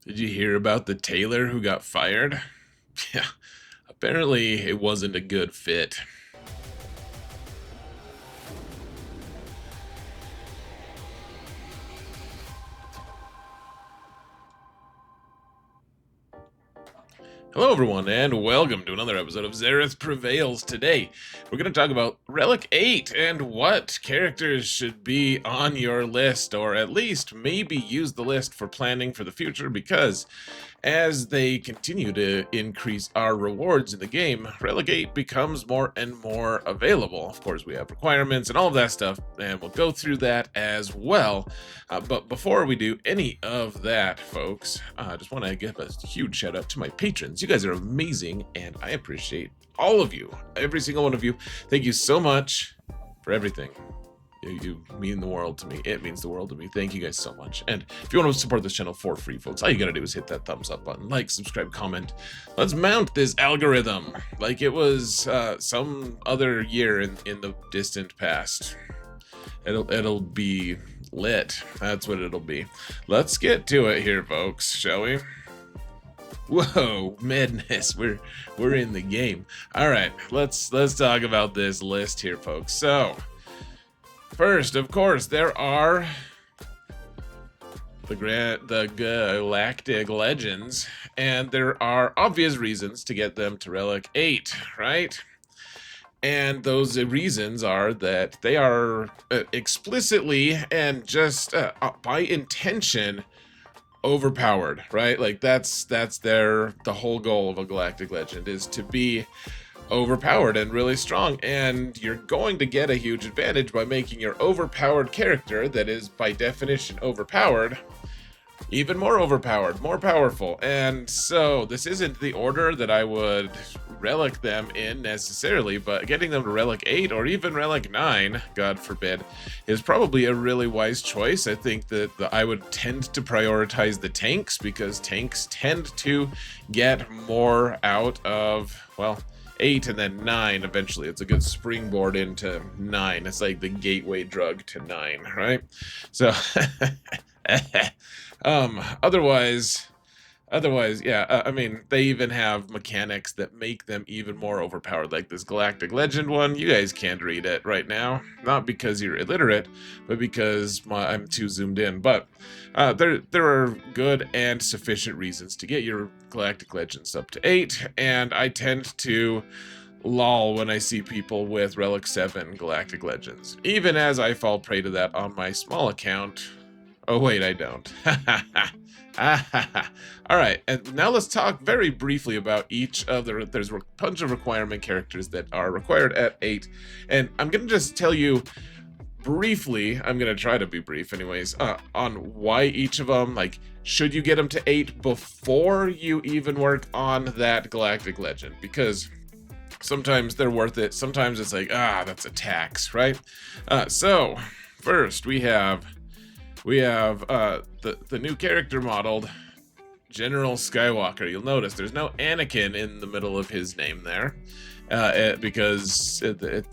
Did you hear about the tailor who got fired? Yeah, apparently it wasn't a good fit. Hello everyone, and welcome to another episode of Zareth Prevails. Today, we're going to talk about Relic 8 and what characters should be on your list, or at least maybe use the list for planning for the future, because as they continue to increase our rewards in the game, Relic 8 becomes more and more available. Of course, we have requirements and all of that stuff, and we'll go through that as well. But before we do any of that, folks, I just want to give a huge shout out to my patrons. You guys are amazing, and I appreciate all of you, every single one of you. Thank you so much for everything. You mean the world to me. It means the world to me. Thank you guys so much. And if you want to support this channel for free, folks, all you gotta do is hit that thumbs up button, like, subscribe, comment. Let's mount this algorithm like it was some other year in the distant past. It'll be lit. That's what it'll be. Let's get to it here, folks, shall we? Whoa, madness. We're in the game. All right, let's talk about this list here, folks. So, first, of course, there are the Galactic Legends, and there are obvious reasons to get them to Relic 8, right? And those reasons are that they are explicitly and just by intention overpowered, right? Like that's the whole goal of a Galactic Legend is to be overpowered and really strong, and you're going to get a huge advantage by making your overpowered character, that is by definition overpowered, even more overpowered, more powerful. And so this isn't the order that I would relic them in necessarily, but getting them to Relic 8 or even Relic 9, God forbid, is probably a really wise choice. I think that I would tend to prioritize the tanks, because tanks tend to get more out of, well, 8 and then 9 eventually. It's a good springboard into 9. It's like the gateway drug to 9, right? So otherwise, yeah, I mean, they even have mechanics that make them even more overpowered, like this Galactic Legend one. You guys can't read it right now, not because you're illiterate, but because I'm too zoomed in. But there are good and sufficient reasons to get your Galactic Legends up to 8, and I tend to lol when I see people with Relic 7 Galactic Legends, even as I fall prey to that on my small account. Oh wait, I don't. All right, and now let's talk very briefly about each of there's a bunch of requirement characters that are required at 8, and I'm gonna just tell you briefly, I'm gonna try to be brief anyways, on why each of them, like, should you get them to 8 before you even work on that Galactic Legend, because sometimes they're worth it, sometimes it's like, that's a tax, right? So first we have the new character modeled General Skywalker. You'll notice there's no Anakin in the middle of his name there, because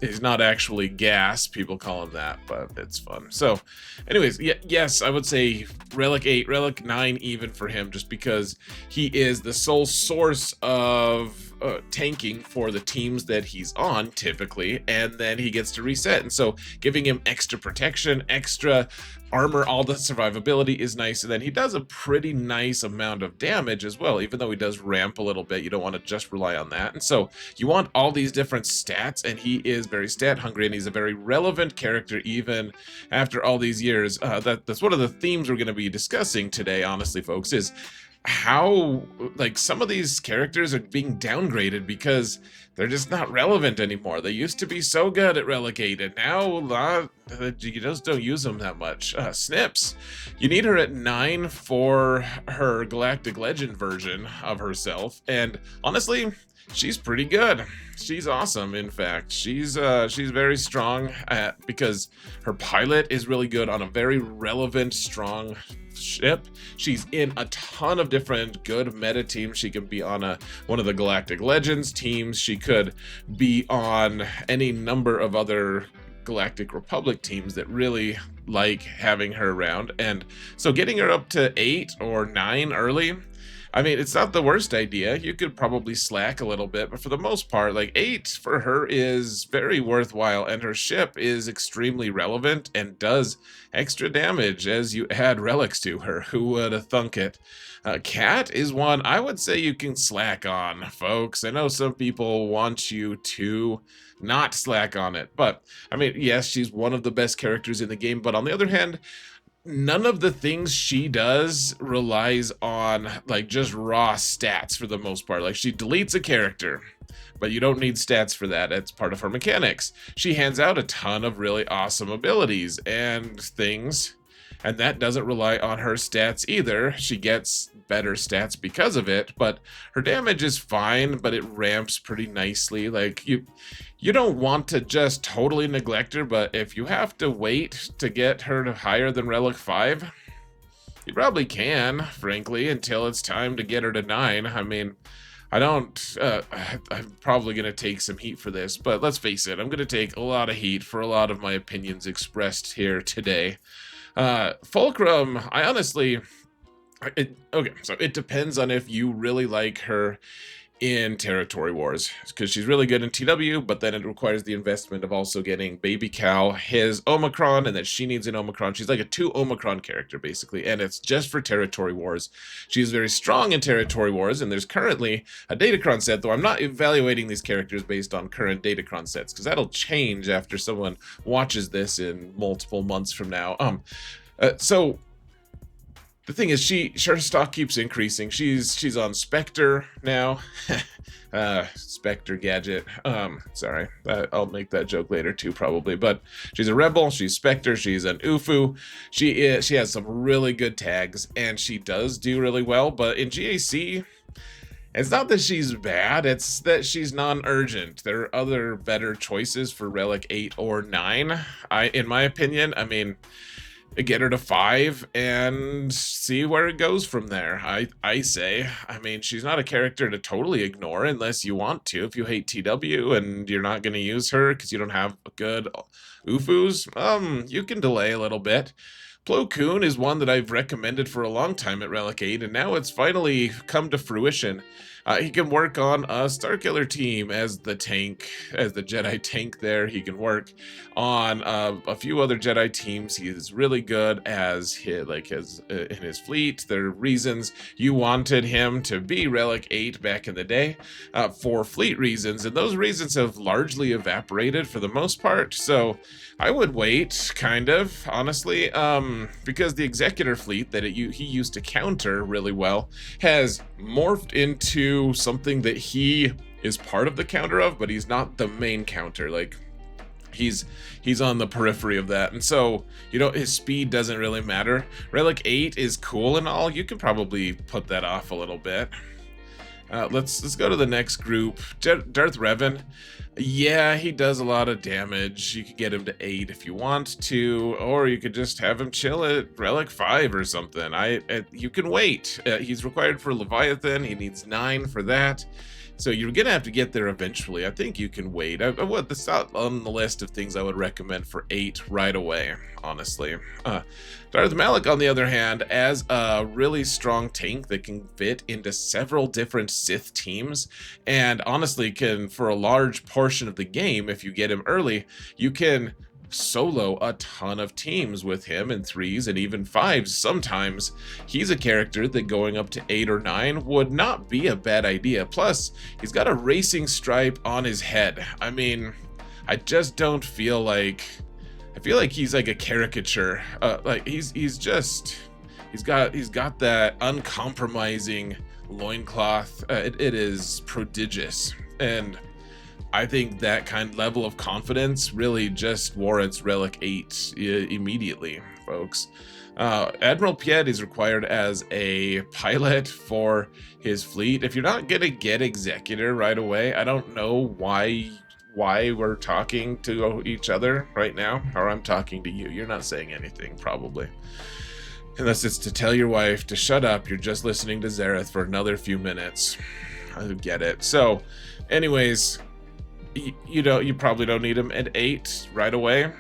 he's not actually gas. People call him that, but it's fun. So anyways, yes, I would say Relic 8, Relic 9 even for him, just because he is the sole source of tanking for the teams that he's on typically, and then he gets to reset, and so giving him extra protection, extra armor, all the survivability is nice, and then he does a pretty nice amount of damage as well, even though he does ramp a little bit. You don't want to just rely on that, and so you want all these different stats, and he is very stat hungry, and he's a very relevant character even after all these years. That's one of the themes we're going to be discussing today, honestly, folks, is how, like, some of these characters are being downgraded because they're just not relevant anymore. They used to be so good at Relic 8, and now you just don't use them that much. Snips, you need her at 9 for her Galactic Legend version of herself, and honestly, she's pretty good. She's awesome, in fact. She's very strong because her pilot is really good on a very relevant, strong ship. She's in a ton of different good meta teams. She can be on one of the Galactic Legends teams. She could be on any number of other Galactic Republic teams that really like having her around. And so getting her up to 8 or 9 early, I mean, it's not the worst idea. You could probably slack a little bit, but for the most part, like 8 for her is very worthwhile, and her ship is extremely relevant and does extra damage as you add relics to her. Who would have thunk it? Cat is one I would say you can slack on, folks. I know some people want you to not slack on it, but I mean, yes, she's one of the best characters in the game, but on the other hand, none of the things she does relies on like just raw stats for the most part. Like, she deletes a character, but you don't need stats for that. It's part of her mechanics. She hands out a ton of really awesome abilities and things, and that doesn't rely on her stats either. She gets better stats because of it, but her damage is fine, but it ramps pretty nicely. Like, you don't want to just totally neglect her, but if you have to wait to get her to higher than Relic 5, you probably can, frankly, until it's time to get her to 9. I mean, I'm probably going to take some heat for this, but let's face it, I'm going to take a lot of heat for a lot of my opinions expressed here today. Fulcrum, I honestly... okay, so it depends on if you really like her in Territory Wars, because she's really good in TW, but then it requires the investment of also getting Baby Cal his Omicron, and then she needs an Omicron. She's like a 2 Omicron character, basically, and it's just for Territory Wars. She's very strong in Territory Wars, and there's currently a Datacron set, though I'm not evaluating these characters based on current Datacron sets, because that'll change after someone watches this in multiple months from now. So the thing is, her stock keeps increasing. She's on Spectre now. Spectre gadget. Sorry, I'll make that joke later too, probably. But she's a rebel. She's Spectre. She's an UFU. She has some really good tags, and she does do really well. But in GAC, it's not that she's bad. It's that she's non-urgent. There are other better choices for Relic 8 or 9. In my opinion, I mean, get her to 5 and see where it goes from there. I say, I mean, she's not a character to totally ignore unless you want to. If you hate TW and you're not going to use her because you don't have good UFUs, you can delay a little bit. Plo Koon is one that I've recommended for a long time at Relic 8, and now it's finally come to fruition. He can work on a Starkiller team as the tank, as the Jedi tank there. He can work on a few other Jedi teams. He is really good as in his fleet. There are reasons you wanted him to be Relic 8 back in the day for fleet reasons, and those reasons have largely evaporated for the most part. So I would wait, kind of, honestly, because the Executor fleet that he used to counter really well has morphed into something that he is part of the counter of, but he's not the main counter. Like, he's on the periphery of that, and so, you know, his speed doesn't really matter. Relic 8 is cool and all. You can probably put that off a little bit. Let's go to the next group. Darth Revan. Yeah, he does a lot of damage. You could get him to 8 if you want to, or you could just have him chill at Relic 5 or something. You can wait. He's required for Leviathan. He needs 9 for that. So you're going to have to get there eventually. I think you can wait. That's not on the list of things I would recommend for 8 right away, honestly. Darth Malik, on the other hand, as a really strong tank that can fit into several different Sith teams, and honestly can, for a large portion of the game, if you get him early, you can solo a ton of teams with him in 3s and even 5s sometimes. He's a character that going up to 8 or 9 would not be a bad idea. Plus, he's got a racing stripe on his head. I mean, I just don't feel like... I feel like he's like a caricature. Like he's got that uncompromising loincloth. It is prodigious, and I think that kind of level of confidence really just warrants Relic 8 immediately, folks. Admiral Piet is required as a pilot for his fleet. If you're not gonna get Executor right away, I don't know why we're talking to each other right now, or I'm talking to you. You're not saying anything, probably. Unless it's to tell your wife to shut up, you're just listening to Zareth for another few minutes. I get it. So, anyways, you probably don't need him at 8 right away.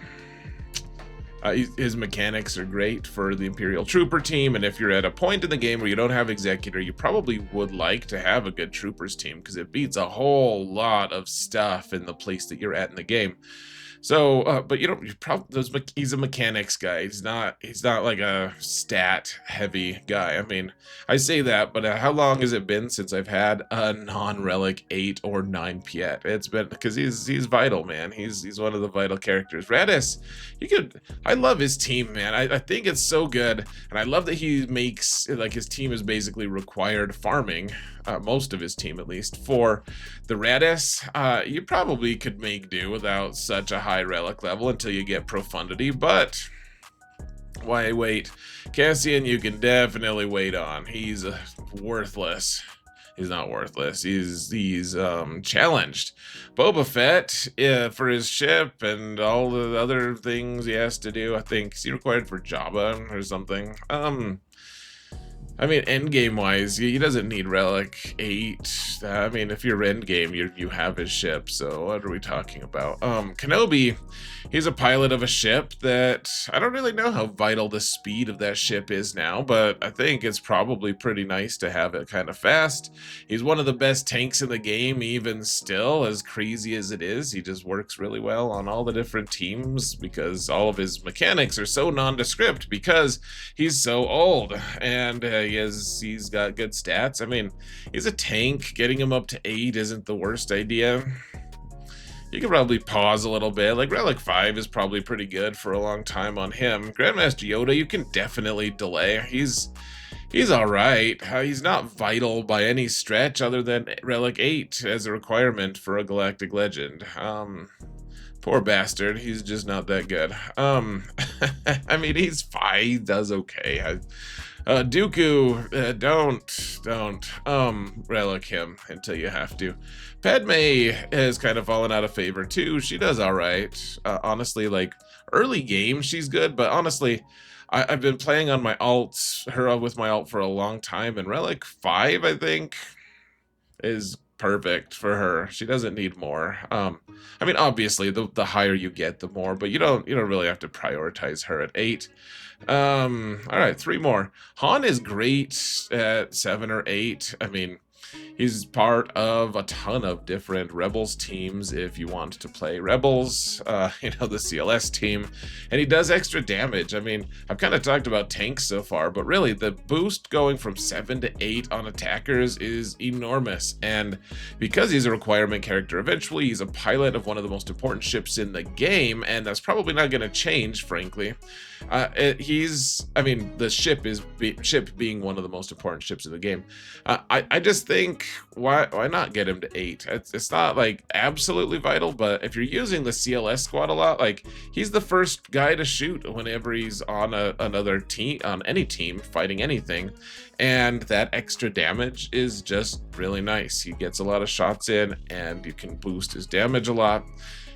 His mechanics are great for the Imperial Trooper team, and if you're at a point in the game where you don't have Executor, you probably would like to have a good Troopers team, because it beats a whole lot of stuff in the place that you're at in the game. So, but he's a mechanics guy. He's not like a stat heavy guy. I mean, I say that, but how long has it been since I've had a non-relic 8 or 9 Piet? It's been, because he's vital, man. He's one of the vital characters. Radis, I love his team, man. I think it's so good, and I love that he makes, like, his team is basically required farming, most of his team at least, for the Radis. You probably could make do without such a high relic level until you get profundity, but why wait? Cassian, you can definitely wait on. He's worthless. He's not worthless. He's challenged. Boba Fett, for his ship and all the other things he has to do, I think he's required for Jabba or something. I mean, endgame wise, he doesn't need Relic 8. I mean, if you're endgame, you have his ship, so what are we talking about? Kenobi, he's a pilot of a ship that I don't really know how vital the speed of that ship is now, but I think it's probably pretty nice to have it kind of fast. He's one of the best tanks in the game, even still, as crazy as it is. He just works really well on all the different teams because all of his mechanics are so nondescript because he's so old, and he's got good stats. I mean, he's a tank. Getting him up to 8 isn't the worst idea. You can probably pause a little bit. Like, Relic 5 is probably pretty good for a long time on him. Grandmaster Yoda, you can definitely delay. He's alright. He's not vital by any stretch other than Relic 8 as a requirement for a Galactic Legend. Poor bastard, he's just not that good. I mean, he's fine, he does okay. Dooku, don't relic him until you have to. Padme has kind of fallen out of favor too. She does alright. Honestly, like, early game she's good, but honestly, I've been playing on my alts, with my alt for a long time, and Relic 5, I think, is perfect for her. She doesn't need more. I mean, obviously, the higher you get, the more, but you don't really have to prioritize her at 8. All right, 3 more. Han is great at 7 or 8. I mean, he's part of a ton of different Rebels teams if you want to play Rebels, the CLS team, and he does extra damage. I mean, I've kind of talked about tanks so far, but really the boost going from 7 to 8 on attackers is enormous, and because he's a requirement character, eventually he's a pilot of one of the most important ships in the game, and that's probably not going to change, frankly. The ship being one of the most important ships in the game. I just think, why not get him to 8? It's not like absolutely vital, but if you're using the CLS squad a lot, like, he's the first guy to shoot whenever he's on another team, on any team fighting anything, and that extra damage is just really nice. He gets a lot of shots in, and you can boost his damage a lot.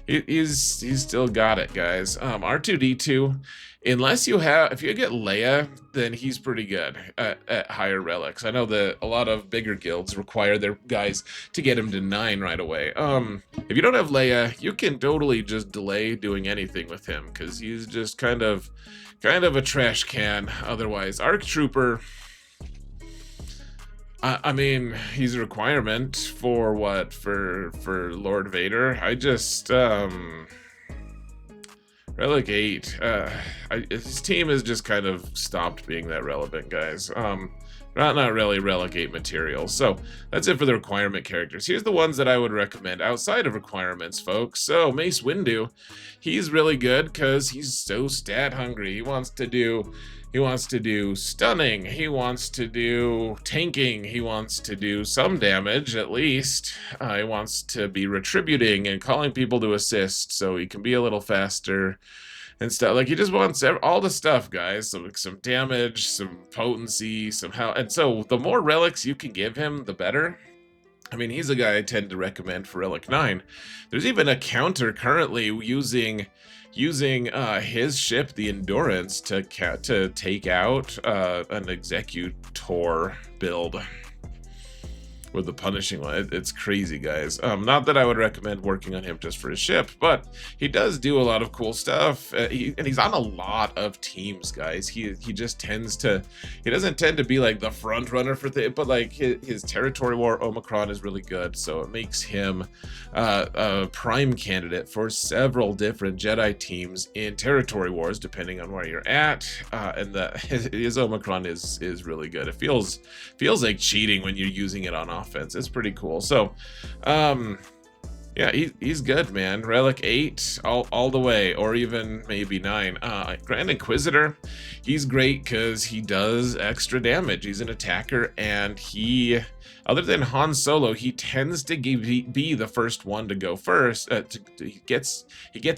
He's still got it, guys. R2-D2, if you get Leia, then he's pretty good at higher relics. I know that a lot of bigger guilds require their guys to get him to 9 right away. If you don't have Leia, you can totally just delay doing anything with him, because he's just kind of a trash can otherwise. ARC Trooper, I mean, he's a requirement for what? For Lord Vader. I just, Relic 8, his team has just kind of stopped being that relevant, guys. Not really Relic 8 material. So that's it for the requirement characters. Here's the ones that I would recommend outside of requirements, folks. So Mace Windu, he's really good because he's so stat hungry. He wants to do stunning, he wants to do tanking, he wants to do some damage at least. He wants to be retributing and calling people to assist so he can be a little faster and stuff. Like, he just wants all the stuff, guys. So, like, some damage, some potency, some health. And so the more relics you can give him, the better. I mean, he's a guy I tend to recommend for Relic 9. There's even a counter currently using his ship, the Endurance, to take out an Executor build. with the punishing one. It's crazy, guys. Not that I would recommend working on him just for his ship, but he does do a lot of cool stuff. And he's on a lot of teams, guys. He just tends to, he doesn't tend to be like the front runner for but like his territory war Omicron is really good, so it makes him a prime candidate for several different Jedi teams in territory wars, depending on where you're at. And his Omicron is really good. It feels like cheating when you're using it on offense. It's pretty cool. So yeah, he's good, man. Relic 8 all the way, or even maybe 9. Grand Inquisitor, he's great because he does extra damage. He's an attacker, and he, other than Han Solo, he tends to be the first one to go first. He gets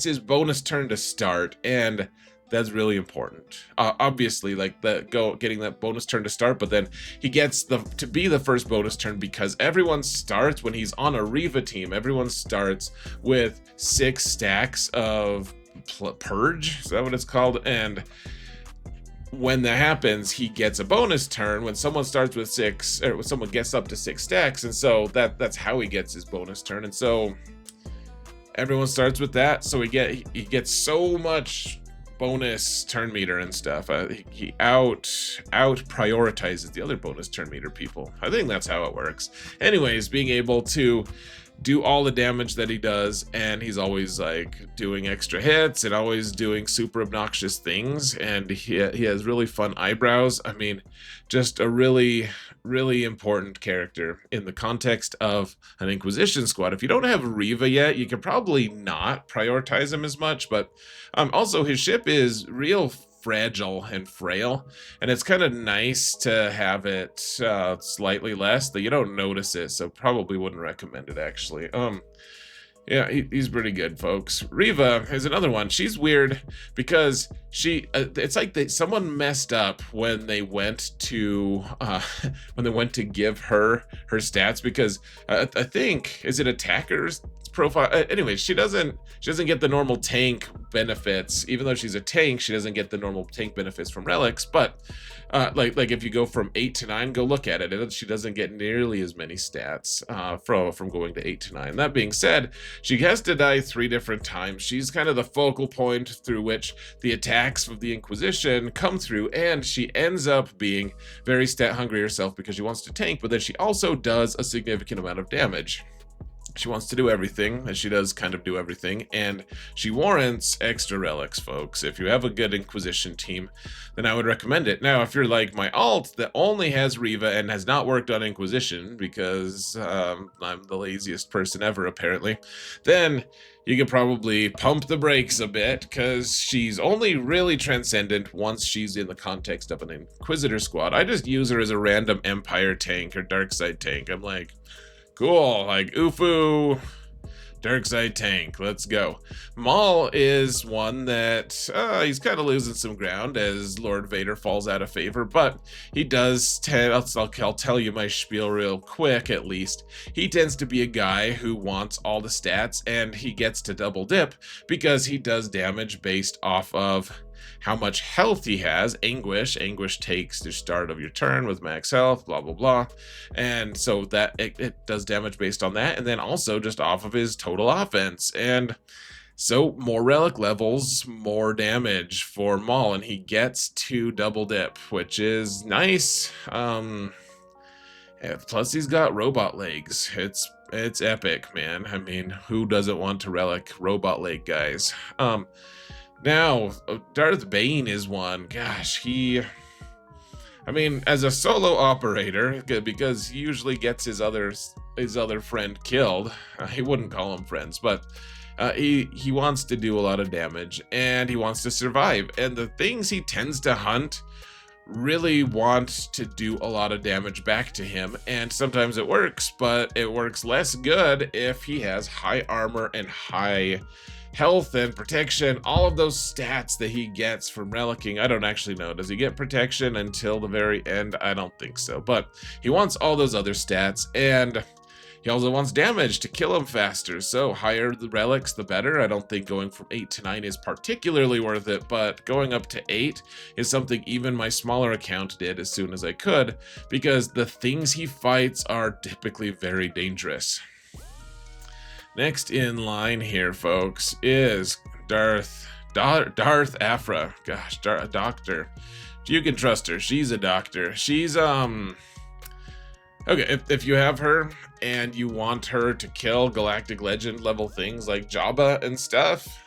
his bonus turn to start, and that's really important. Obviously, like getting that bonus turn to start, but then he gets to be the first bonus turn because everyone starts when he's on a Reva team. Everyone starts with 6 stacks of purge. Is that what it's called? And when that happens, he gets a bonus turn when someone starts with 6, or when someone gets up to 6 stacks, and so that's how he gets his bonus turn. And so everyone starts with that, so he gets so much bonus turn meter and stuff. He out prioritizes the other bonus turn meter people. I think that's how it works. Anyways, being able to do all the damage that he does, and he's always like doing extra hits and always doing super obnoxious things, and he has really fun eyebrows. I mean, just a really important character in the context of an Inquisition squad. If you don't have Reva yet, you can probably not prioritize him as much, but also his ship is real fragile and frail, and it's kind of nice to have it slightly less that you don't notice it, so probably wouldn't recommend it, actually. Yeah, he's pretty good, folks. Reva is another one. She's weird because it's like someone messed up when they went to give her stats, because I think, is it attacker's profile? Anyways, she doesn't get the normal tank benefits. Even though she's a tank, she doesn't get the normal tank benefits from relics. But like if you go from 8 to 9, go look at it. She doesn't get nearly as many stats from going to 8 to 9. That being said, she has to die 3 different times. She's kind of the focal point through which the attacks of the Inquisition come through, and she ends up being very stat hungry herself because she wants to tank, but then she also does a significant amount of damage. She wants to do everything, and she does kind of do everything, and she warrants extra relics, folks. If you have a good Inquisition team, then I would recommend it. Now, if you're like my alt that only has Reva and has not worked on Inquisition, because I'm the laziest person ever, apparently, then you could probably pump the brakes a bit, because she's only really transcendent once she's in the context of an Inquisitor squad. I just use her as a random Empire tank or Darkside tank. I'm like, cool, like Ufu, Darkside tank, let's go. Maul is one that he's kind of losing some ground as Lord Vader falls out of favor, but he does I'll tell you my spiel real quick at least. He tends to be a guy who wants all the stats, and he gets to double dip because he does damage based off of how much health he has. Anguish takes the start of your turn with max health, blah blah blah, and so that it does damage based on that, and then also just off of his total offense. And so more relic levels, more damage for Maul, and he gets to double dip, which is nice. Plus he's got robot legs. It's epic, man. I mean, who doesn't want to relic robot leg guys? Now, Darth Bane is one. Gosh, I mean, as a solo operator, because he usually gets his other friend killed. He wouldn't call them friends, but he wants to do a lot of damage, and he wants to survive. And the things he tends to hunt really want to do a lot of damage back to him, and sometimes it works, but it works less good if he has high armor and high health and protection, all of those stats that he gets from relicking. I don't actually know. Does he get protection until the very end? I don't think so, but he wants all those other stats, and He also wants damage to kill him faster, so higher the relics, the better. I don't think going from 8 to 9 is particularly worth it, but going up to 8 is something even my smaller account did as soon as I could, because the things he fights are typically very dangerous. Next in line here, folks, is Darth Afra. Gosh, doctor. You can trust her. She's a doctor. She's, okay, if you have her and you want her to kill Galactic Legend level things like Jabba and stuff,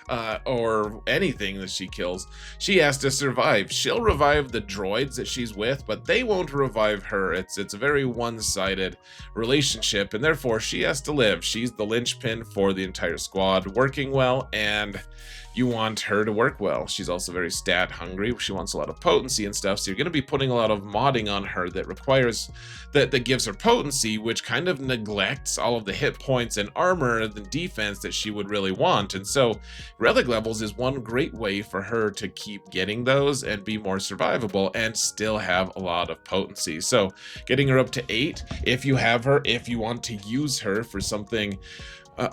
or anything that she kills, she has to survive. She'll revive the droids that she's with, but they won't revive her. It's a very one-sided relationship, and therefore she has to live. She's the linchpin for the entire squad working well, and you want her to work well. She's also very stat hungry. She wants a lot of potency and stuff, so you're going to be putting a lot of modding on her that requires, that gives her potency, which kind of neglects all of the hit points and armor and the defense that she would really want. And so relic levels is one great way for her to keep getting those and be more survivable and still have a lot of potency. So getting her up to 8, if you have her, if you want to use her for something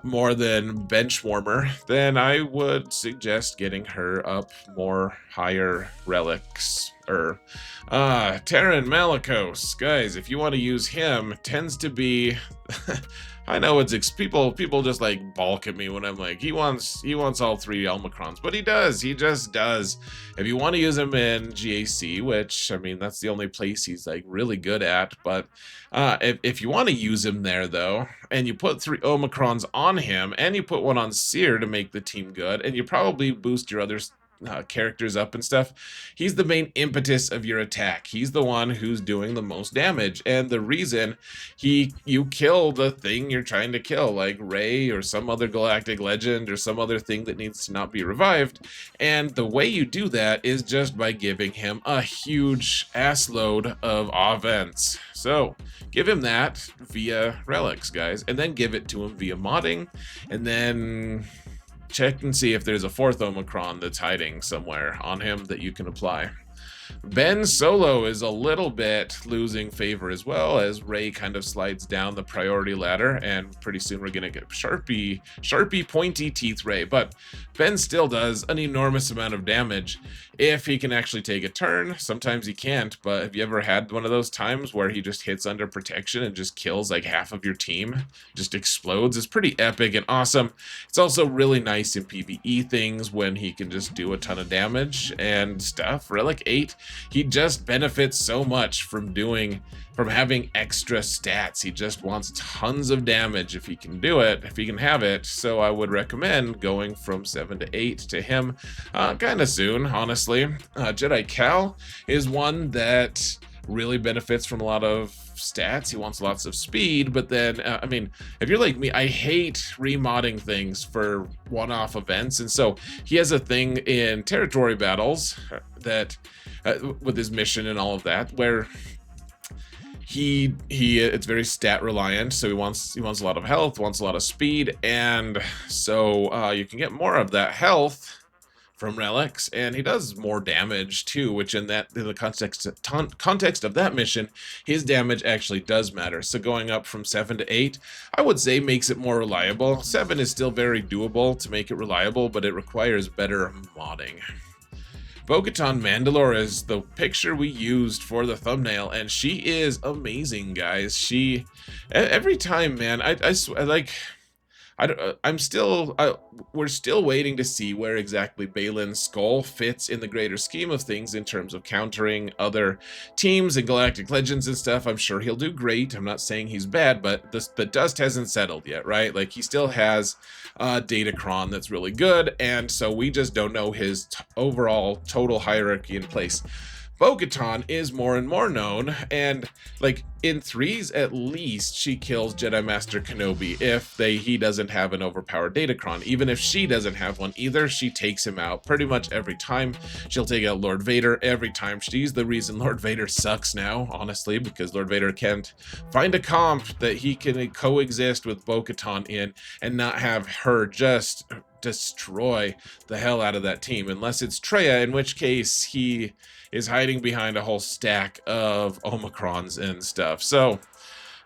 more than bench warmer, then I would suggest getting her up more higher relics. Terran Malicos, guys, if you want to use him, tends to be I know it's people just like balk at me when I'm like, he wants all 3 Omicrons, but he just does. If you want to use him in GAC, which I mean that's the only place he's like really good at, but if you want to use him there though, and you put 3 Omicrons on him and you put one on Seer to make the team good, and you probably boost your other characters up and stuff, he's the main impetus of your attack. He's the one who's doing the most damage, and the reason you kill the thing you're trying to kill, like Rey or some other Galactic Legend or some other thing that needs to not be revived. And the way you do that is just by giving him a huge ass load of offense. So give him that via relics, guys, and then give it to him via modding, and then check and see if there's a 4th Omicron that's hiding somewhere on him that you can apply. Ben Solo is a little bit losing favor as well, as Rey kind of slides down the priority ladder, and pretty soon we're gonna get sharpy pointy teeth Rey, but Ben still does an enormous amount of damage if he can actually take a turn. Sometimes he can't, but have you ever had one of those times where he just hits under protection and just kills like half of your team, just explodes? It's pretty epic and awesome. It's also really nice in PvE things when he can just do a ton of damage and stuff. Relic 8, he just benefits so much from having extra stats. He just wants tons of damage if he can do it, if he can have it. So I would recommend going from 7 to 8 to him kind of soon, honestly. Jedi Cal is one that really benefits from a lot of stats. He wants lots of speed, but then I mean, if you're like me, I hate remodding things for one-off events, and so he has a thing in territory battles that with his mission and all of that, where he it's very stat reliant, so he wants a lot of health, wants a lot of speed, and so you can get more of that health from relics, and he does more damage too, which in the context of that mission, his damage actually does matter. So going up from 7 to 8, I would say makes it more reliable. 7 is still very doable to make it reliable, but it requires better modding. Bo-Katan Mandalore is the picture we used for the thumbnail, and she is amazing, guys. She, every time, man, we're still waiting to see where exactly Balin's skull fits in the greater scheme of things in terms of countering other teams and Galactic Legends and stuff. I'm sure he'll do great. I'm not saying he's bad, but the dust hasn't settled yet, right? Like, he still has Datacron that's really good, and so we just don't know his overall total hierarchy in place. Bo-Katan is more and more known, and like in 3s at least, she kills Jedi Master Kenobi if he doesn't have an overpowered Datacron. Even if she doesn't have one either, she takes him out pretty much every time. She'll take out Lord Vader every time. She's the reason Lord Vader sucks now, honestly, because Lord Vader can't find a comp that he can coexist with Bo-Katan in and not have her just destroy the hell out of that team, unless it's Traya, in which case he is hiding behind a whole stack of Omicrons and stuff. So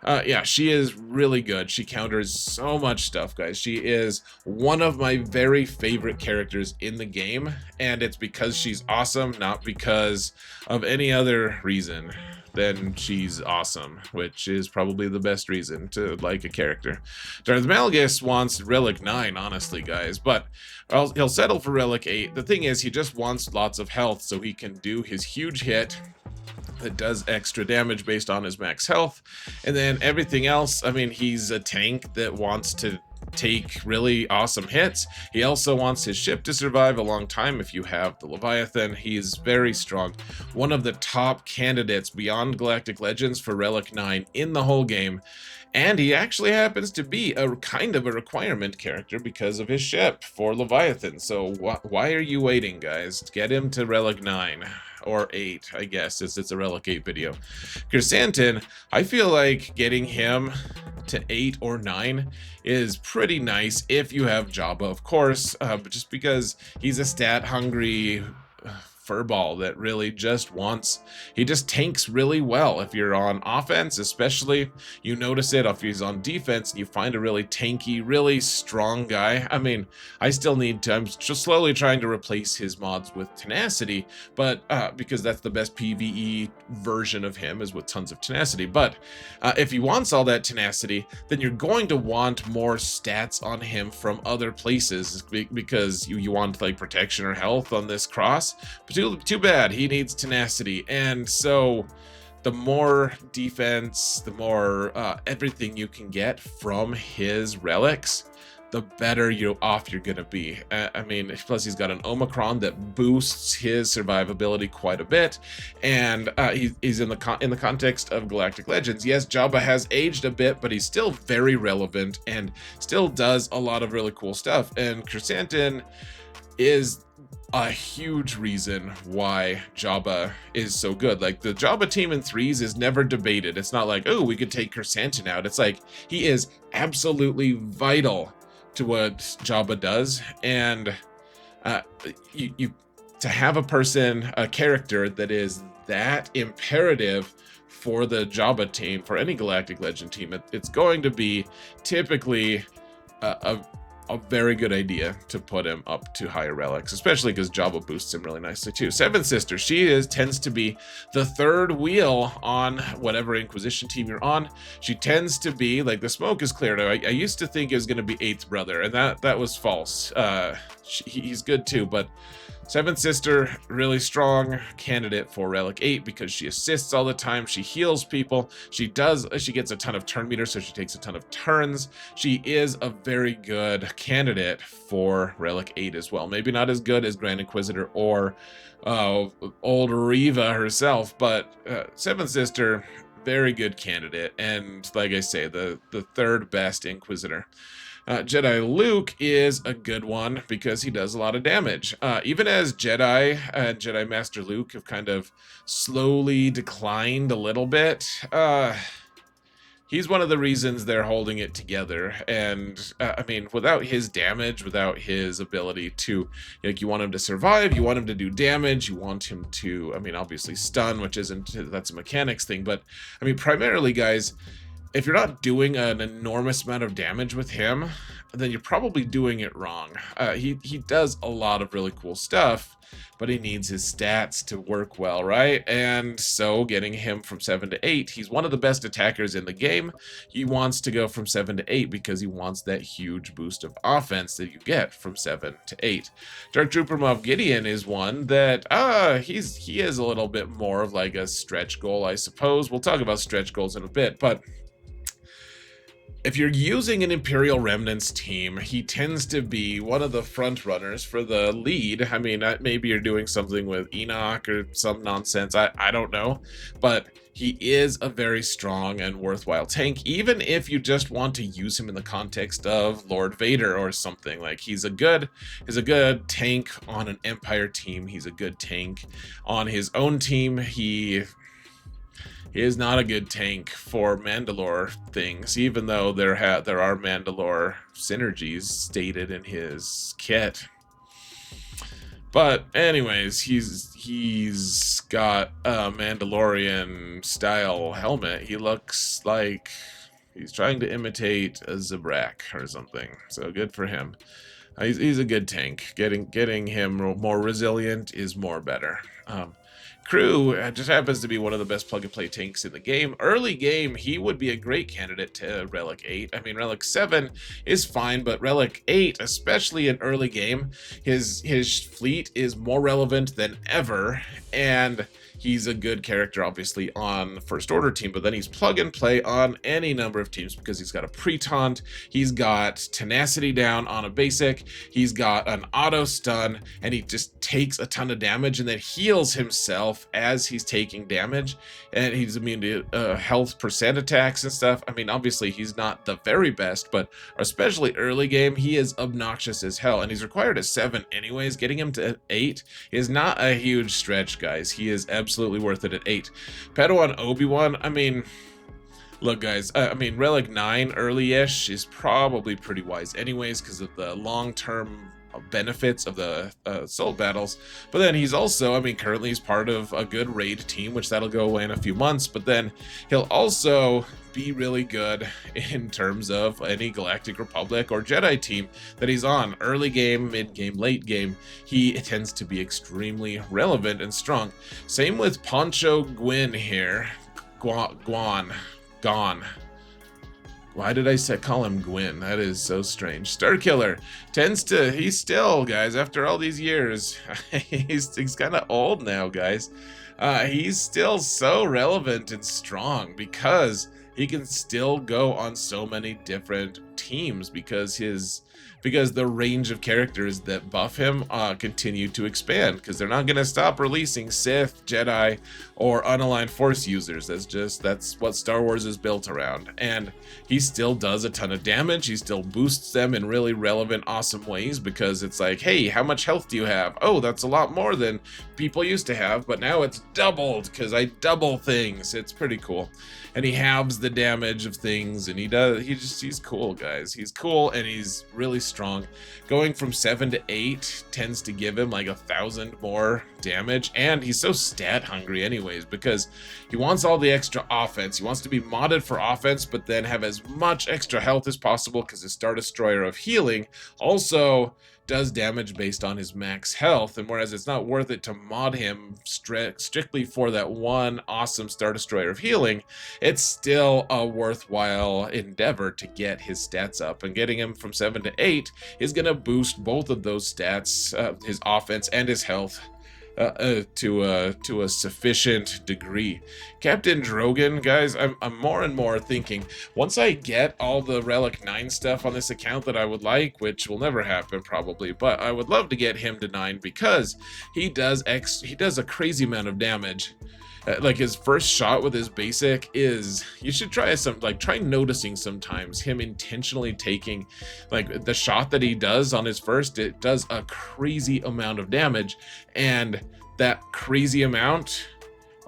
Yeah, she is really good. She counters so much stuff, guys. She is one of my very favorite characters in the game, and it's because she's awesome, not because of any other reason than she's awesome, which is probably the best reason to like a character. Darth Malgus wants Relic 9, honestly, guys, but he'll settle for Relic 8. The thing is, he just wants lots of health so he can do his huge hit that does extra damage based on his max health, and then everything else, I mean, he's a tank that wants to take really awesome hits. He also wants his ship to survive a long time. If you have the Leviathan, he's very strong. One of the top candidates beyond Galactic Legends for Relic 9 in the whole game, and he actually happens to be a kind of a requirement character because of his ship for Leviathan. So why are you waiting, guys? Get him to Relic 9. Or 8, I guess, since it's a Relic 8 video. Chrysanthemum, I feel like getting him to 8 or 9 is pretty nice if you have Jabba, of course, but just because he's a stat-hungry furball that really just wants, he just tanks really well. If you're on offense, especially, you notice it. If he's on defense and you find a really tanky, really strong guy, I mean, I still need to, I'm just slowly trying to replace his mods with tenacity, but because that's the best PvE version of him, is with tons of tenacity. But if he wants all that tenacity, then you're going to want more stats on him from other places, because you want like protection or health on this cross. Too bad, he needs tenacity, and so the more defense, the more everything you can get from his relics, the better you're gonna be. I mean, plus he's got an Omicron that boosts his survivability quite a bit, and he's in the context of Galactic Legends. Yes, Jabba has aged a bit, but he's still very relevant and still does a lot of really cool stuff. And Chrysanthemum is a huge reason why Jabba is so good. Like, the Jabba team in threes is never debated. It's not like, oh, we could take Chrysanthemum out. It's like, he is absolutely vital to what Jabba does. And to have a character that is that imperative for the Jabba team, for any Galactic Legend team, it's going to be typically a very good idea to put him up to higher relics, especially because Jabba boosts him really nicely too. Seventh Sister, she tends to be the third wheel on whatever Inquisition team you're on. She tends to be like, the smoke is cleared. I used to think it was going to be Eighth Brother, and that was false. He's good too, but Seventh Sister, really strong candidate for Relic 8 because she assists all the time. She heals people. She gets a ton of turn meters, so she takes a ton of turns. She is a very good candidate for Relic 8 as well. Maybe not as good as Grand Inquisitor or old Reva herself, but Seventh Sister, very good candidate. And like I say, the third best Inquisitor. Jedi Luke is a good one because he does a lot of damage. Even as Jedi and Jedi Master Luke have kind of slowly declined a little bit, he's one of the reasons they're holding it together. And I mean, without his damage, without his ability to, like, you want him to survive, you want him to do damage, you want him to, I mean, obviously stun, which that's a mechanics thing, but I mean, primarily, guys, if you're not doing an enormous amount of damage with him, then you're probably doing it wrong. He does a lot of really cool stuff, but he needs his stats to work well, right? And so getting him from 7 to 8, he's one of the best attackers in the game. He wants to go from 7 to 8 because he wants that huge boost of offense that you get from 7 to 8. Dark Trooper Moff Gideon is one that, he is a little bit more of like a stretch goal, I suppose. We'll talk about stretch goals in a bit, but if you're using an Imperial Remnants team, he tends to be one of the front runners for the lead. I mean, maybe you're doing something with Enoch or some nonsense, I don't know, but he is a very strong and worthwhile tank, even if you just want to use him in the context of Lord Vader or something. Like, he's a good tank on an Empire team. He's a good tank on his own team. He is not a good tank for Mandalore things, even though there are Mandalore synergies stated in his kit. But anyways, he's got a Mandalorian style helmet. He looks like he's trying to imitate a Zabrak or something. So good for him. He's a good tank. Getting him more resilient is more better. Crew just happens to be one of the best plug-and-play tanks in the game. Early game, he would be a great candidate to Relic 8. I mean, Relic 7 is fine, but Relic 8, especially in early game, his fleet is more relevant than ever, and he's a good character, obviously, on the First Order team, but then he's plug and play on any number of teams because he's got a pre-taunt, he's got tenacity down on a basic, he's got an auto stun, and he just takes a ton of damage and then heals himself as he's taking damage, and he's immune to health percent attacks and stuff. I mean, obviously, he's not the very best, but especially early game, he is obnoxious as hell, and he's required at 7 anyways. Getting him to 8 is not a huge stretch, guys. He is absolutely worth it at 8. Padawan Obi-Wan, I mean, look guys, I mean, Relic 9 early-ish is probably pretty wise anyways because of the long-term benefits of the soul battles, but then he's also, I mean, currently he's part of a good raid team, which that'll go away in a few months, but then he'll also be really good in terms of any Galactic Republic or Jedi team that he's on. Early game, mid game, late game, he tends to be extremely relevant and strong. Same with Poncho Gwyn here. Gone. Why did I call him Gwyn? That is so strange. Starkiller tends to, he's still, guys, after all these years, he's kind of old now, guys. He's still so relevant and strong because he can still go on so many different teams because the range of characters that buff him continue to expand because they're not going to stop releasing Sith, Jedi, or unaligned Force users. That's what Star Wars is built around. And he still does a ton of damage. He still boosts them in really relevant, awesome ways because it's like, hey, how much health do you have? Oh, that's a lot more than people used to have, but now it's doubled because I double things. It's pretty cool. And he halves the damage of things, and he's cool, guys. He's cool, and he's really strong. Going from 7 to 8 tends to give him like 1,000 more damage, and he's so stat hungry anyways because he wants all the extra offense. He wants to be modded for offense, but then have as much extra health as possible because his Star Destroyer of healing also does damage based on his max health, and whereas it's not worth it to mod him strictly for that one awesome Star Destroyer of healing, it's still a worthwhile endeavor to get his stats up, and getting him from 7 to 8 is going to boost both of those stats, his offense and his health, to a sufficient degree. Captain Drogon, guys, I'm more and more thinking once I get all the Relic 9 stuff on this account that I would like, which will never happen probably, but I would love to get him to 9 because he does a crazy amount of damage. Like his first shot with his basic is, you should try noticing sometimes him intentionally taking, like the shot that he does on his first, it does a crazy amount of damage, and that crazy amount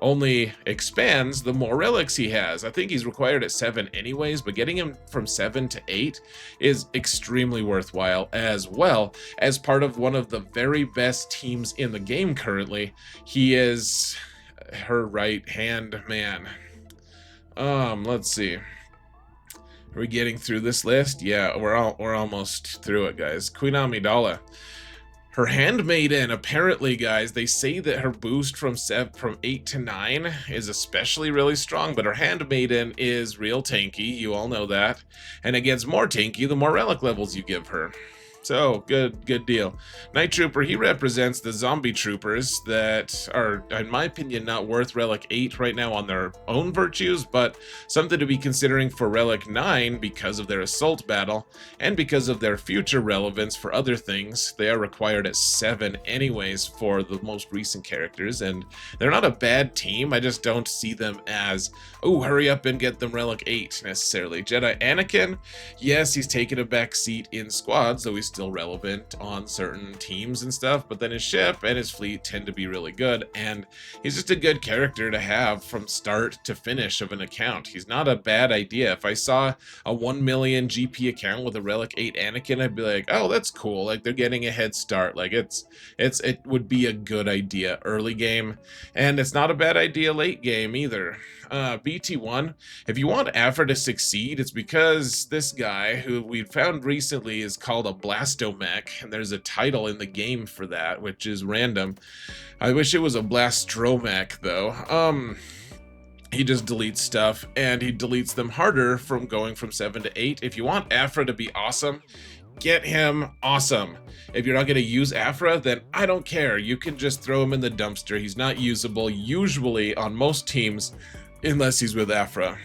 only expands the more relics he has. I think he's required at 7 anyways, but getting him from 7 to 8 is extremely worthwhile, as well as part of one of the very best teams in the game currently. He is her right hand man. Let's see. Are we getting through this list? Yeah, we're almost through it, guys. Queen Amidala. Her handmaiden, apparently, guys, they say that her boost from 8 to 9 is especially really strong, but her handmaiden is real tanky. You all know that. And it gets more tanky the more relic levels you give her. So, good deal. Night Trooper, he represents the zombie troopers that are, in my opinion, not worth Relic 8 right now on their own virtues, but something to be considering for Relic 9 because of their assault battle, and because of their future relevance for other things. They are required at 7 anyways for the most recent characters, and they're not a bad team. I just don't see them as, oh, hurry up and get them Relic 8 necessarily. Jedi Anakin, yes, he's taken a back seat in squads, though he's still relevant on certain teams and stuff, but then his ship and his fleet tend to be really good, and he's just a good character to have from start to finish of an account. He's not a bad idea. If I saw a 1 million GP account with a Relic 8 Anakin, I'd be like, oh, that's cool. Like, they're getting a head start. Like, it would be a good idea early game, and it's not a bad idea late game either. BT1, if you want Afra to succeed, it's because this guy, who we found recently, is called a Blastomech, and there's a title in the game for that, which is random. I wish it was a Blastromech, though. He just deletes stuff, and he deletes them harder from going from 7 to 8. If you want Afra to be awesome, get him awesome. If you're not going to use Afra, then I don't care. You can just throw him in the dumpster. He's not usable, usually, on most teams, unless he's with Afra.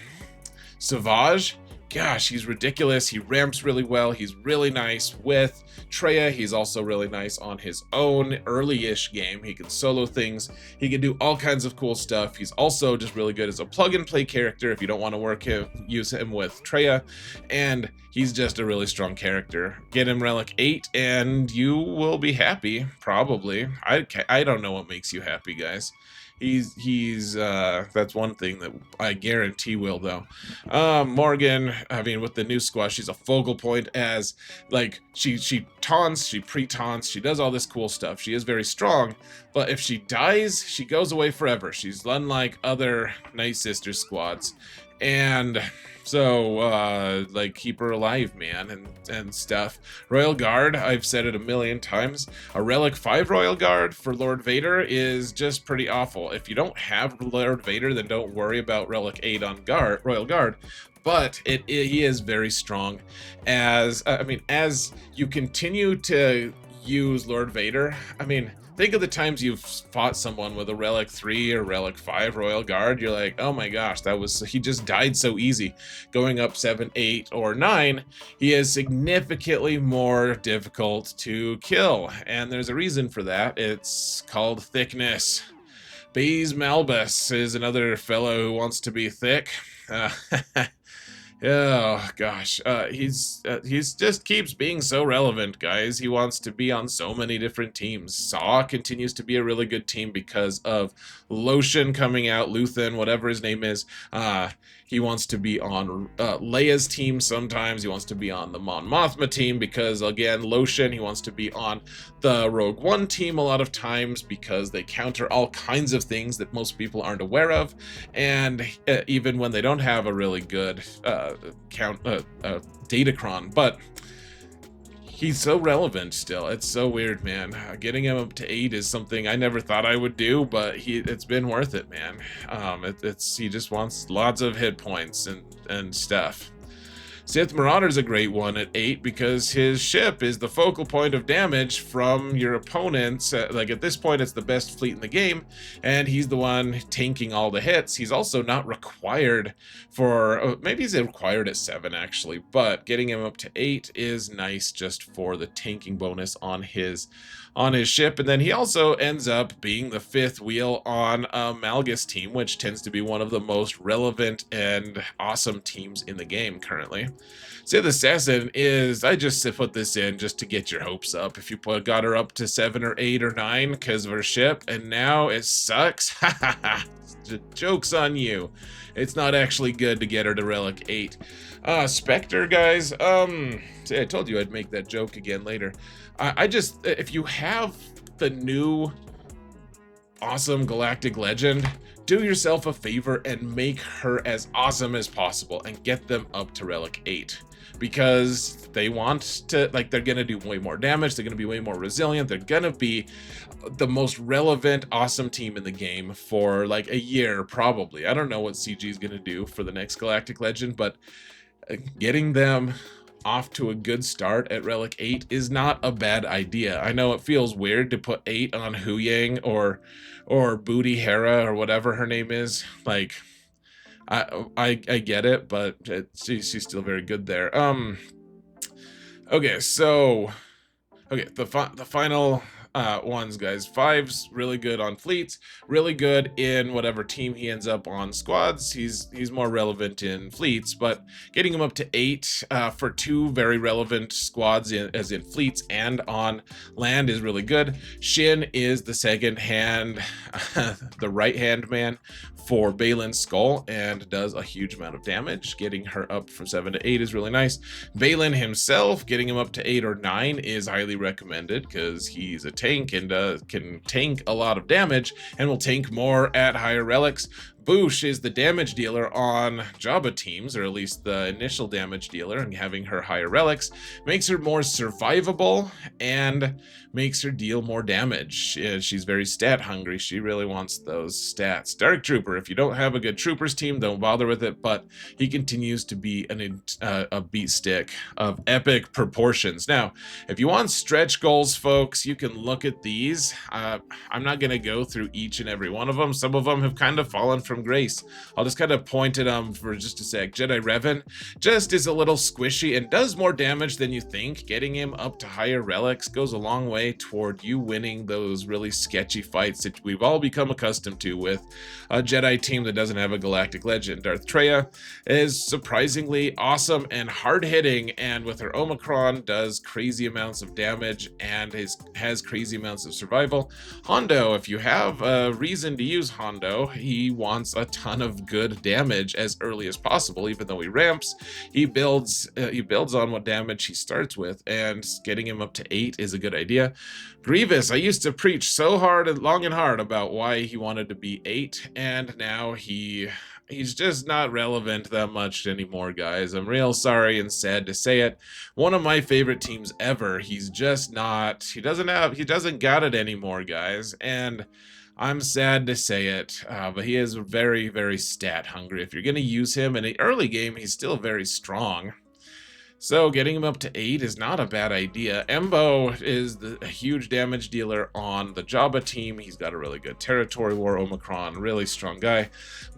Savage, gosh, he's ridiculous. He ramps really well. He's really nice with Traya. He's also really nice on his own early-ish game. He can solo things. He can do all kinds of cool stuff. He's also just really good as a plug-and-play character if you don't want to use him with Traya. And he's just a really strong character. Get him Relic 8 and you will be happy, probably. I don't know what makes you happy, guys. He's that's one thing that I guarantee will, though. Morgan, I mean, with the new squash, she's a focal point as, like, she taunts, she pre-taunts, she does all this cool stuff. She is very strong, but if she dies, she goes away forever. She's unlike other Night Sister squads. And so, like, keep her alive, man, and stuff. Royal Guard, I've said it a million times. A Relic 5 Royal Guard for Lord Vader is just pretty awful. If you don't have Lord Vader, then don't worry about Relic 8 on Royal Guard. But he is very strong as, as you continue to use Lord Vader. I mean, think of the times you've fought someone with a Relic 3 or Relic 5 Royal Guard. You're like, oh my gosh, he just died so easy. Going up 7, 8, or 9, he is significantly more difficult to kill. And there's a reason for that. It's called thickness. Baze Malbus is another fellow who wants to be thick. Oh gosh, he's just keeps being so relevant, guys. He wants to be on so many different teams. Saw continues to be a really good team because of Lotion coming out, Luthen, whatever his name is. He wants to be on Leia's team sometimes. He wants to be on the Mon Mothma team because, again, Lotion. He wants to be on the Rogue One team a lot of times because they counter all kinds of things that most people aren't aware of. And even when they don't have a really good Datacron, but he's so relevant still. It's so weird, man. Getting him up to 8 is something I never thought I would do, but it's been worth it, man. He just wants lots of hit points and stuff. Sith Marauder's a great one at 8 because his ship is the focal point of damage from your opponents. Like, at this point, it's the best fleet in the game, and he's the one tanking all the hits. He's also not required for... maybe he's required at 7, actually, but getting him up to 8 is nice just for the tanking bonus on his ship. And then he also ends up being the 5th wheel on a Malgus team, which tends to be one of the most relevant and awesome teams in the game currently. Sith Assassin is, I just put this in just to get your hopes up. If you got her up to 7 or 8 or 9 because of her ship, and now it sucks, joke's on you. It's not actually good to get her to Relic 8. Spectre, guys, see, I told you I'd make that joke again later. If you have the new awesome Galactic Legend, do yourself a favor and make her as awesome as possible and get them up to Relic 8. Because they want to, like, they're gonna do way more damage, they're gonna be way more resilient, they're gonna be the most relevant, awesome team in the game for, like, a year, probably. I don't know what CG is gonna do for the next Galactic Legend, but getting them off to a good start at Relic 8 is not a bad idea. I know it feels weird to put 8 on Hu Yang or Booty Hera or whatever her name is. Like, I get it, but she's still very good there. Okay, so the final ones, guys. 5's really good on fleets, really good in whatever team he ends up on squads. He's more relevant in fleets, but getting him up to 8 for 2 very relevant squads as in fleets and on land is really good. Shin is the second hand, the right hand man for Balin's skull and does a huge amount of damage. Getting her up from 7 to 8 is really nice. Balin himself, getting him up to 8 or 9 is highly recommended because he's a tank and can tank a lot of damage and will tank more at higher relics. Boosh is the damage dealer on Jabba teams, or at least the initial damage dealer, and having her higher relics makes her more survivable and makes her deal more damage. She's very stat hungry. She really wants those stats. Dark Trooper, if you don't have a good Troopers team, don't bother with it, but he continues to be a beat stick of epic proportions. Now, if you want stretch goals, folks, you can look at these. I'm not going to go through each and every one of them. Some of them have kind of fallen from grace. I'll just kind of point at them for just a sec. Jedi Revan just is a little squishy and does more damage than you think. Getting him up to higher relics goes a long way toward you winning those really sketchy fights that we've all become accustomed to with a Jedi team that doesn't have a Galactic Legend. Darth Treya is surprisingly awesome and hard-hitting, and with her Omicron does crazy amounts of damage and has crazy amounts of survival. Hondo, if you have a reason to use Hondo, he wants a ton of good damage as early as possible. Even though he ramps, he builds on what damage he starts with, and getting him up to 8 is a good idea. Grievous, I used to preach so hard and long and hard about why he wanted to be 8, and now he's just not relevant that much anymore, guys. I'm real sorry and sad to say it. One of my favorite teams ever. He's just not, he doesn't got it anymore, guys. And I'm sad to say it, but he is very, very stat hungry. If you're going to use him in an early game, he's still very strong. So getting him up to 8 is not a bad idea. Embo is a huge damage dealer on the Jabba team. He's got a really good territory war, Omicron, really strong guy.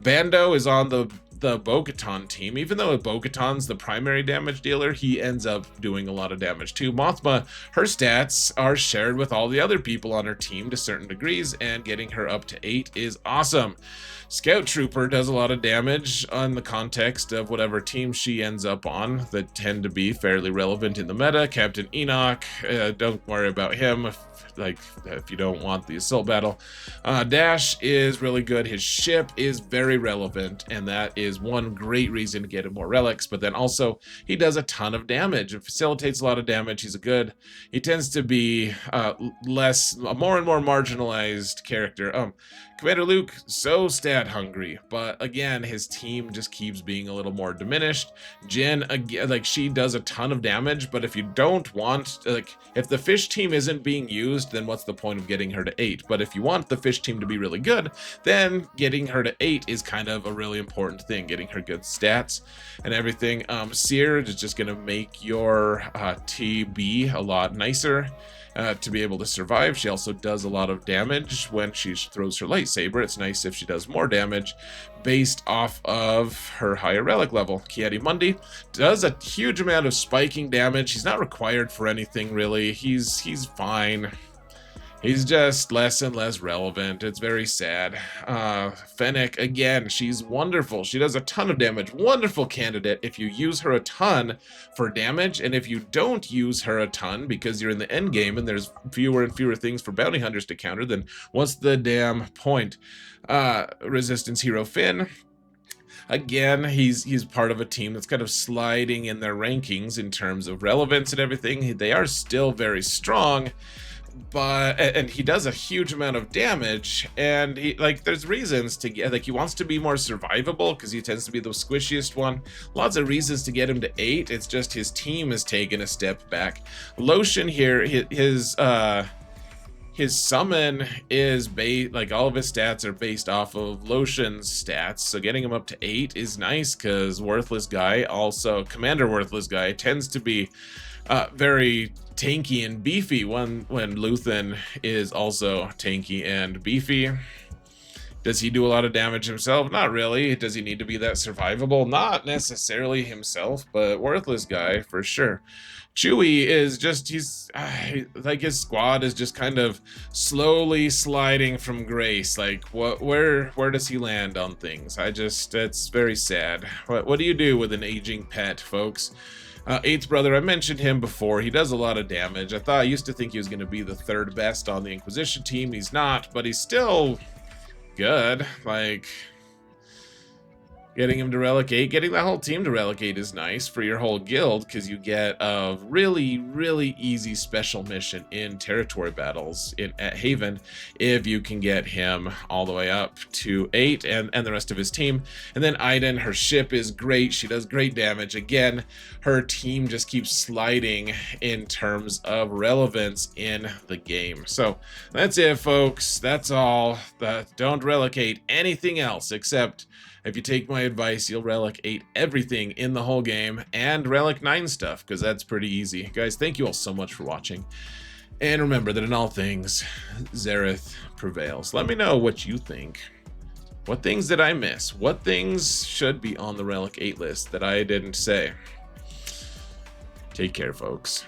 Bando is on the Bo-Katan team. Even though Bo-Katan's the primary damage dealer, he ends up doing a lot of damage too. Mothma, her stats are shared with all the other people on her team to certain degrees, and getting her up to 8 is awesome. Scout Trooper does a lot of damage on the context of whatever team she ends up on that tend to be fairly relevant in the meta. Captain Enoch, don't worry about him if you don't want the assault battle. Dash is really good. His ship is very relevant, and that is one great reason to get him more relics. But then also, he does a ton of damage. It facilitates a lot of damage. He tends to be a more and more marginalized character. Commander Luke, so stat hungry, but again, his team just keeps being a little more diminished. Jin, again, she does a ton of damage, but if you don't want, if the fish team isn't being used, then what's the point of getting her to 8? But if you want the fish team to be really good, then getting her to 8 is kind of a really important thing, getting her good stats and everything. Seer is just going to make your TB a lot nicer. To be able to survive. She also does a lot of damage when she throws her lightsaber. It's nice if she does more damage based off of her higher relic level. Ki-Adi-Mundi does a huge amount of spiking damage. He's not required for anything really. He's fine. He's just less and less relevant. It's very sad. Fennec, again, she's wonderful. She does a ton of damage. Wonderful candidate if you use her a ton for damage, and if you don't use her a ton because you're in the end game and there's fewer and fewer things for bounty hunters to counter, then what's the damn point? Resistance Hero Finn. Again, he's part of a team that's kind of sliding in their rankings in terms of relevance and everything. They are still very strong, and he does a huge amount of damage, and there's reasons to get, he wants to be more survivable because he tends to be the squishiest one. Lots of reasons to get him to 8. It's just his team has taken a step back. Lotion here, his summon is all of his stats are based off of Lotion's stats, so getting him up to 8 is nice because Worthless Guy, also Commander Worthless Guy, tends to be very tanky and beefy when Luthen is also tanky and beefy. Does he do a lot of damage himself? Not really. Does he need to be that survivable? Not necessarily himself, but worthless guy for sure. Chewie is just, he's like, his squad is just kind of slowly sliding from grace. Like, where does he land on things? It's very sad. What do you do with an aging pet, folks? Eighth brother, I mentioned him before. He does a lot of damage. I used to think he was going to be the third best on the Inquisition team. He's not, but he's still good. Like, getting him to Relic 8, getting the whole team to Relic 8 is nice for your whole guild, because you get a really, really easy special mission in territory battles at Haven if you can get him all the way up to 8 and the rest of his team. And then Iden, her ship is great. She does great damage. Again, her team just keeps sliding in terms of relevance in the game. So that's it, folks. That's all. Don't Relicate anything else, except if you take my advice, you'll Relic 8 everything in the whole game, and Relic 9 stuff, because that's pretty easy. Guys, thank you all so much for watching. And remember that in all things, Xaereth prevails. Let me know what you think. What things did I miss? What things should be on the Relic 8 list that I didn't say? Take care, folks.